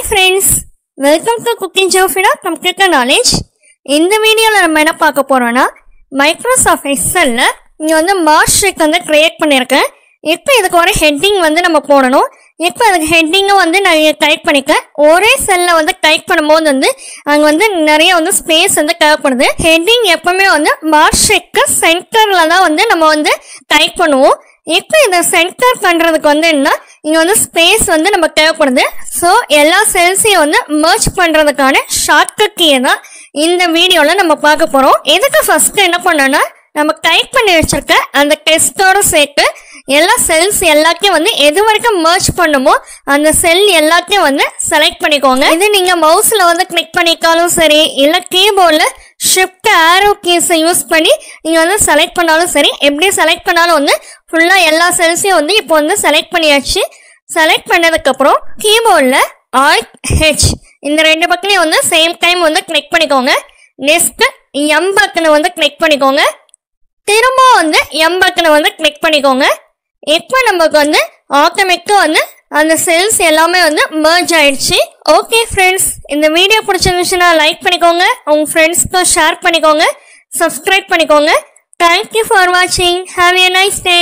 friends, welcome to Cooking Jofina Computer Knowledge. In the video நம்ம என்ன பார்க்க போறோம்னா Microsoft Excel ல இங்க வந்து மார்க் ஷீட் வந்து கிரியேட் பண்ணிருக்கேன். இப்போ இதுக்கு ஒரு ஹெட்டிங் வந்து நம்ம போடணும். இப்போ அதுக்கு ஹெட்டிங் வந்து நான் டைப் பண்ணிட்டேன். ஒரே செல்ல வந்து டைப் பண்ணும்போது வந்து அங்க வந்து நிறைய வந்து ஸ்பேஸ் வந்து தேவைப்படுது. ஹெட்டிங் எப்பவுமே வந்து மார்க் ஷீட்க்கு சென்டர்ல தான் வந்து நம்ம வந்து டைப் பண்ணுவோம். இப்போ இதை சென்டர் பண்றதுக்கு வந்து என்ன இங்க வந்து ஸ்பேஸ் வந்து நமக்கு தேவைப்படுது. ஸோ எல்லா செல்ஸையும் வந்து மர்ஜ் பண்றதுக்கான ஷார்ட்கட் கீயை தான் இந்த வீடியோல நம்ம பார்க்க போறோம். இதுக்கு ஃபர்ஸ்ட் என்ன பண்ணோம்னா நம்ம டைப் பண்ணி வச்சிருக்க அந்த டெஸ்டோட சேர்த்து எல்லா செல்ஸ் எல்லாத்தையும் வந்து எது வரைக்கும் மர்ஜ் பண்ணுமோ அந்த செல் எல்லாத்தையும் வந்து செலக்ட் பண்ணிக்கோங்க. இது நீங்க மவுஸ்ல வந்து கிளிக் பண்ணிட்டாலும் சரி, இல்ல கீபோர்ட்ல ஷிஃப்ட் ஆரோ கீஸை யூஸ் பண்ணி நீங்க வந்து செலக்ட் பண்ணாலும் சரி, எப்படி செலக்ட் பண்ணாலும் வந்து ஃபுல்லா எல்லா செல்ஸையும் வந்து இப்போ வந்து செலக்ட் பண்ணியாச்சு. செலக்ட் பண்ணதுக்கு அப்புறம் கீபோர்ட்ல Alt H இந்த ரெண்டு பக்கத்தையும் வந்து சேம் டைம் வந்து கிளிக் பண்ணிக்கோங்க. நெக்ஸ்ட் எம் பட்டனை வந்து கிளிக் பண்ணிக்கோங்க. திரும்ப வந்து எம் பட்டனை வந்து கிளிக் பண்ணிக்கோங்க. இப்போ நமக்கு வந்து ஆட்டோமேட்டிக்கா வந்து அந்த செல்ஸ் எல்லாமே வந்து மர்ஜ் ஆயிடுச்சு. ஓகே ஃப்ரெண்ட்ஸ், இந்த வீடியோ பிடிச்சிருந்துச்சுன்னா லைக் பண்ணிக்கோங்க, உங்க ஃப்ரெண்ட்ஸ்க்கு ஷேர் பண்ணிக்கோங்க, சப்ஸ்கிரைப் பண்ணிக்கோங்க. தேங்க்யூ ஃபார் வாட்சிங். Have a nice day.